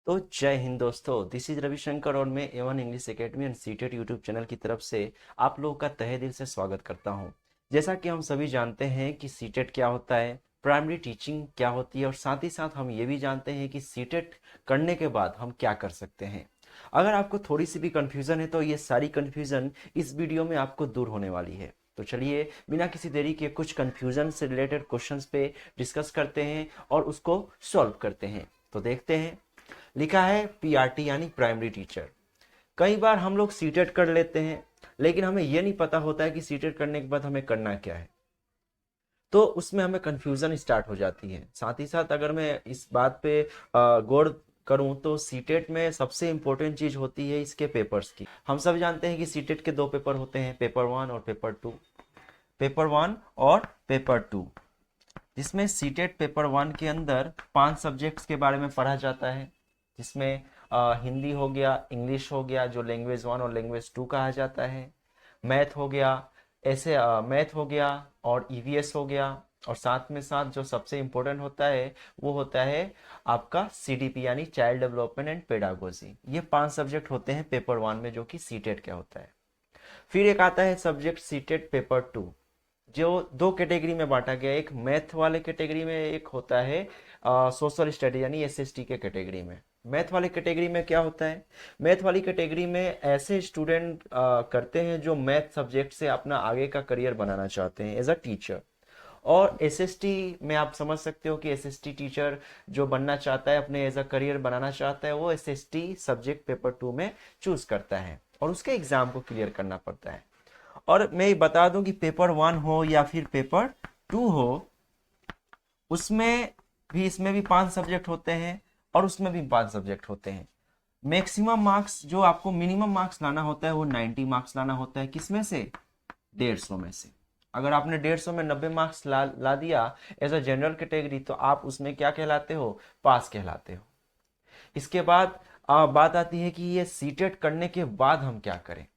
तो जय हिंद दोस्तों, दिस इज रविशंकर और मैं A1 English academy and CTET YouTube channel की तरफ से आप लोगों का तहे दिल से स्वागत करता हूं। जैसा कि हम सभी जानते हैं कि सीटेट क्या होता है, प्राइमरी टीचिंग क्या होती है और साथ ही साथ हम ये भी जानते हैं कि सीटेट करने के बाद हम क्या कर सकते हैं। अगर आपको थोड़ी सी भी कन्फ्यूज़न है तो ये सारी कन्फ्यूज़न इस वीडियो में आपको दूर होने वाली है। तो चलिए बिना किसी देरी के कुछ कन्फ्यूज़न से रिलेटेड क्वेश्चंस पे डिस्कस करते हैं और उसको सॉल्व करते हैं। तो देखते हैं। लिखा है पीआरटी यानी प्राइमरी टीचर। कई बार हम लोग सीटेट कर लेते हैं लेकिन हमें यह नहीं पता होता है कि सीटेट करने के बाद हमें करना क्या है, तो उसमें हमें कंफ्यूजन स्टार्ट हो जाती है। साथ ही साथ अगर मैं इस बात पे गौर करूं तो सीटेट में सबसे इंपॉर्टेंट चीज होती है इसके पेपर्स की। हम सब जानते हैं कि सीटेट के दो पेपर होते हैं, पेपर वन और पेपर टू। पेपर वन और पेपर टू, जिसमें सीटेट पेपर वन के अंदर 5 सब्जेक्ट्स के बारे में पढ़ा जाता है, जिसमें हिंदी हो गया, इंग्लिश हो गया जो लैंग्वेज वन और लैंग्वेज टू कहा जाता है, मैथ हो गया, ऐसे मैथ हो गया और ईवीएस हो गया, और साथ में साथ जो सबसे इम्पोर्टेंट होता है वो होता है आपका सीडीपी यानी चाइल्ड डेवलपमेंट एंड पेडागोजी। ये 5 सब्जेक्ट होते हैं पेपर वन में जो कि सीटेट क्या होता है। फिर एक आता है सब्जेक्ट सीटेट पेपर टू, जो दो कैटेगरी में बांटा गया है। एक मैथ वाले कैटेगरी में, एक होता है सोशल स्टडी यानी एसएसटी के कैटेगरी में। मैथ वाले कैटेगरी में क्या होता है, मैथ वाली कैटेगरी में ऐसे स्टूडेंट करते हैं जो मैथ सब्जेक्ट से अपना आगे का करियर बनाना चाहते हैं एज अ टीचर। और एसएसटी में आप समझ सकते हो कि एसएसटी टीचर जो बनना चाहता है, अपने एज अ करियर बनाना चाहता है, वो एसएसटी सब्जेक्ट पेपर टू में चूज करता है और उसके एग्जाम को क्लियर करना पड़ता है। और मैं ये बता दूं कि पेपर वन हो या फिर पेपर टू हो, उसमें भी इसमें भी 5 सब्जेक्ट होते हैं और उसमें भी 5 सब्जेक्ट होते हैं। मैक्सिमम मार्क्स जो आपको मिनिमम मार्क्स लाना होता है वो 90 मार्क्स लाना होता है। किसमें से? 150 में से। अगर आपने 150 में 90 मार्क्स ला दिया एज अ जनरल कैटेगरी, तो आप उसमें क्या कहलाते हो? पास कहलाते हो। इसके बाद बात आती है कि ये सीटेट करने के बाद हम क्या करें।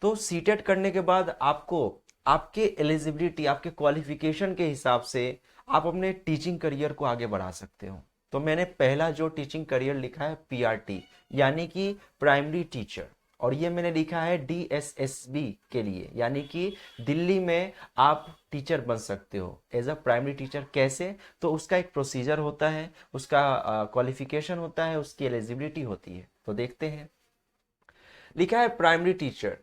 तो सीटेट करने के बाद आपको आपके एलिजिबिलिटी, आपके क्वालिफिकेशन के हिसाब से आप अपने टीचिंग करियर को आगे बढ़ा सकते हो। तो मैंने पहला जो टीचिंग करियर लिखा है पीआरटी यानी कि प्राइमरी टीचर, और ये मैंने लिखा है डीएसएसबी के लिए, यानी कि दिल्ली में आप टीचर बन सकते हो एज अ प्राइमरी टीचर। कैसे? तो उसका एक प्रोसीजर होता है, उसका क्वालिफिकेशन होता है, उसकी एलिजिबिलिटी होती है। तो देखते हैं। लिखा है प्राइमरी टीचर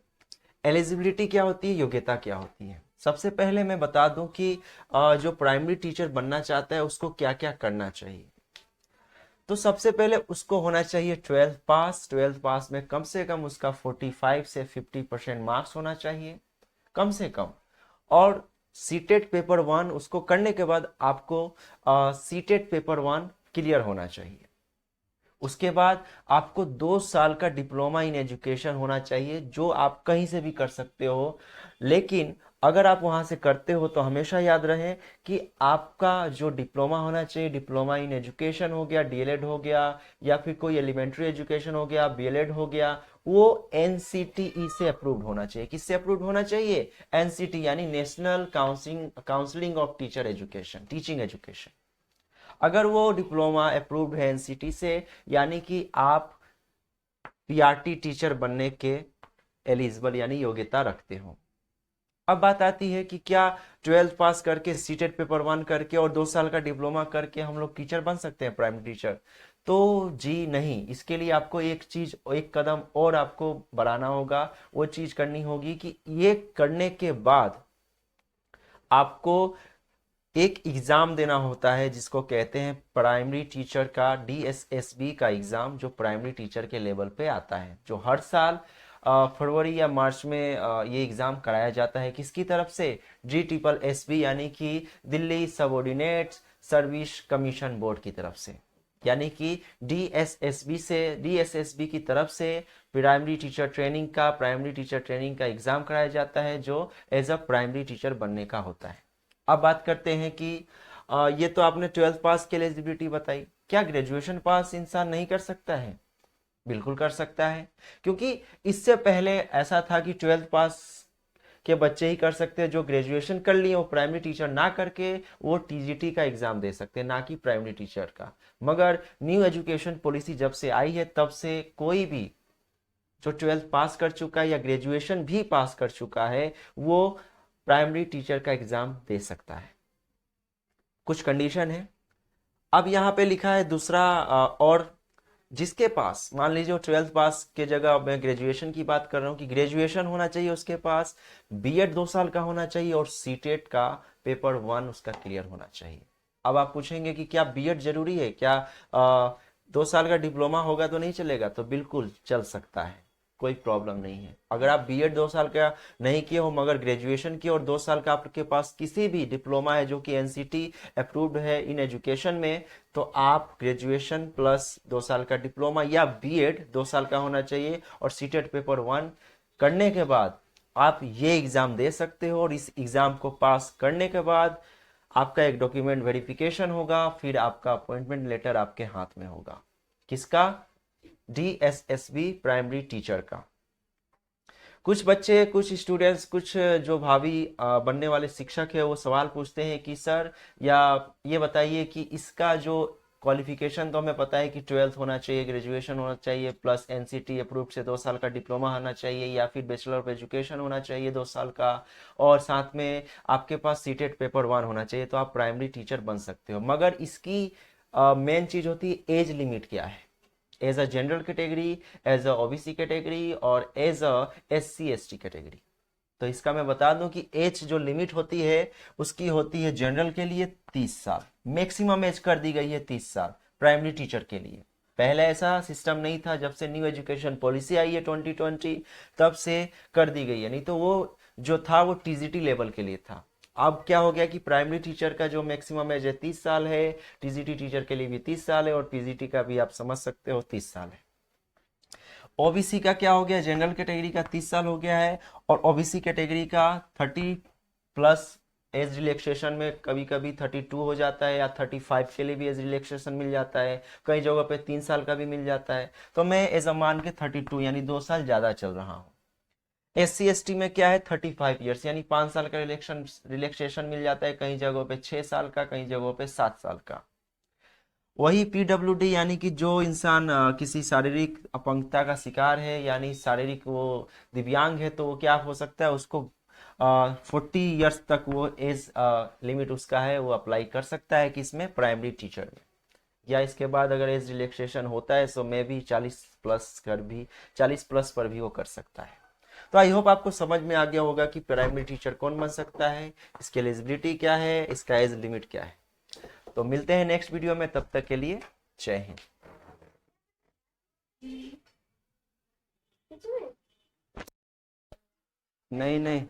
एलिजिबिलिटी क्या होती है, योग्यता क्या होती है। सबसे पहले मैं बता दूं कि जो प्राइमरी टीचर बनना चाहता है उसको क्या क्या करना चाहिए। तो सबसे पहले उसको होना चाहिए 12th पास। 12th पास में कम से कम उसका 45 से 50% मार्क्स होना चाहिए, कम से कम। और सीटेट पेपर वन उसको करने के बाद आपको सीटेट पेपर वन क्लियर होना चाहिए। उसके बाद आपको 2 साल का डिप्लोमा इन एजुकेशन होना चाहिए, जो आप कहीं से भी कर सकते हो। लेकिन अगर आप वहां से करते हो तो हमेशा याद रहे कि आपका जो डिप्लोमा होना चाहिए, डिप्लोमा इन एजुकेशन हो गया, डीएलएड हो गया, या फिर कोई एलिमेंट्री एजुकेशन हो गया, बीएलएड हो गया, वो एनसीटीई से अप्रूव्ड होना चाहिए। किससे अप्रूव्ड होना चाहिए? एनसीटी यानी national counselling of teacher education, teaching education. अगर वो डिप्लोमा अप्रूव्ड है एनसीटी से, यानी कि आप पीआरटी टीचर बनने के एलिजिबल यानी योग्यता रखते हो। अब बात आती है कि क्या 12th पास करके सीटेट पेपर वन करके और 2 साल का डिप्लोमा करके हम लोग टीचर बन सकते हैं, प्राइमरी टीचर? तो जी नहीं, इसके लिए आपको एक चीज, एक कदम और आपको बढ़ाना होगा। वो चीज करनी होगी कि ये करने के बाद आपको एक एग्जाम देना होता है जिसको कहते हैं प्राइमरी टीचर का डीएसएसबी का एग्जाम, जो प्राइमरी टीचर के लेवल पे आता है, जो हर साल फरवरी या मार्च में ये एग्जाम कराया जाता है। किसकी तरफ से? DSSB यानी कि Delhi subordinate service commission board की तरफ से। यानी कि डीएसएसबी की तरफ से प्राइमरी टीचर ट्रेनिंग का एग्जाम कराया जाता है, जो एज अ प्राइमरी टीचर बनने का होता है। अब बात करते हैं कि ये तो आपने 12th पास की एलिजिबिलिटी बताई। क्या ग्रेजुएशन पास इंसान नहीं कर सकता है? बिल्कुल कर सकता है, क्योंकि इससे पहले ऐसा था कि 12th पास के बच्चे ही कर सकते हैं, जो ग्रेजुएशन कर लिए वो प्राइमरी टीचर ना करके वो टीजीटी का एग्जाम दे सकते हैं, ना कि प्राइमरी टीचर का। मगर न्यू एजुकेशन पॉलिसी जब से आई है तब से कोई भी जो 12th पास कर चुका है या ग्रेजुएशन भी पास कर चुका है वो प्राइमरी टीचर का एग्जाम दे सकता है। कुछ कंडीशन है। अब यहाँ पे लिखा है दूसरा और जिसके पास मान लीजिए 12th पास के जगह मैं ग्रेजुएशन की बात कर रहा हूँ कि ग्रेजुएशन होना चाहिए उसके पास, बीएड 2 साल का होना चाहिए और सीटेट का पेपर 1 उसका क्लियर होना चाहिए। अब आप पूछेंगे कि क्या बीएड जरूरी है, क्या 2 साल का डिप्लोमा होगा तो नहीं चलेगा? तो बिल्कुल चल सकता है, कोई प्रॉब्लम नहीं है। अगर आप बीएड 2 साल का नहीं किए हो मगर ग्रेजुएशन किए और 2 साल का आपके पास किसी भी डिप्लोमा है जो कि एनसीटी अप्रूव्ड है इन एजुकेशन में, तो आप ग्रेजुएशन प्लस 2 साल का डिप्लोमा या बीएड 2 साल का होना चाहिए और सीटेट पेपर 1 करने के बाद आप ये एग्जाम दे सकते हो। और इस एग्जाम को पास करने के बाद आपका एक डॉक्यूमेंट वेरिफिकेशन होगा, फिर आपका अपॉइंटमेंट लेटर आपके हाथ में होगा। किसका? डीएसएसबी प्राइमरी टीचर का। कुछ बच्चे, कुछ स्टूडेंट्स, कुछ जो भावी बनने वाले शिक्षक है वो सवाल पूछते हैं कि सर या ये बताइए कि इसका जो क्वालिफिकेशन तो हमें पता है कि 12th होना चाहिए, ग्रेजुएशन होना चाहिए, प्लस एनसीटी अप्रूव्ड से 2 साल का डिप्लोमा होना चाहिए या फिर बैचलर ऑफ एजुकेशन होना चाहिए 2 साल का, और साथ में आपके पास सीटेट पेपर 1 होना चाहिए, तो आप प्राइमरी टीचर बन सकते हो। मगर इसकी मेन चीज होती है एज लिमिट क्या है, as a general category, as a OBC category और as a SC ST category. तो इसका मैं बता दूं कि एज जो लिमिट होती है उसकी होती है जनरल के लिए 30 साल, मैक्सिमम एज कर दी गई है 30 साल प्राइमरी टीचर के लिए। पहले ऐसा सिस्टम नहीं था, जब से न्यू एजुकेशन पॉलिसी आई है 2020 तब से कर दी गई है, नहीं तो वो जो था वो टीजीटी लेवल के लिए था। अब क्या हो गया कि प्राइमरी टीचर का जो मैक्सिमम एज है 30 साल है, टीजीटी टीचर के लिए भी 30 साल है और पीजीटी का भी आप समझ सकते हो 30 साल है। ओबीसी का क्या हो गया, जनरल कैटेगरी का 30 साल हो गया है और ओबीसी कैटेगरी का 30+ एज रिलैक्सेशन में कभी कभी 32 हो जाता है या 35 के लिए भी एज रिलैक्सेशन मिल जाता है, कई जगहों पे 3 साल का भी मिल जाता है। तो मैं एज अ मान के 32 यानी 2 साल ज्यादा चल रहा हूँ। एससी एसटी में क्या है 35 ईयर्स यानी 5 साल का रिलैक्सेशन मिल जाता है, कई जगहों पे 6 साल का, कई जगहों पे 7 साल का। वही पीडब्ल्यूडी यानी कि जो इंसान किसी शारीरिक अपंगता का शिकार है यानी शारीरिक वो दिव्यांग है, तो वो क्या हो सकता है, उसको 40 ईयर्स तक वो एज लिमिट उसका है, वो अप्लाई कर सकता है कि इसमें प्राइमरी टीचर में। या इसके बाद अगर एज रिलैक्सेशन होता है तो मे भी 40+ पर भी वो कर सकता है। तो आई होप आपको समझ में आ गया होगा कि प्राइमरी टीचर कौन बन सकता है, इसकी एलिजिबिलिटी क्या है, इसका एज लिमिट क्या है। तो मिलते हैं नेक्स्ट वीडियो में, तब तक के लिए जय हिंद। नहीं नहीं।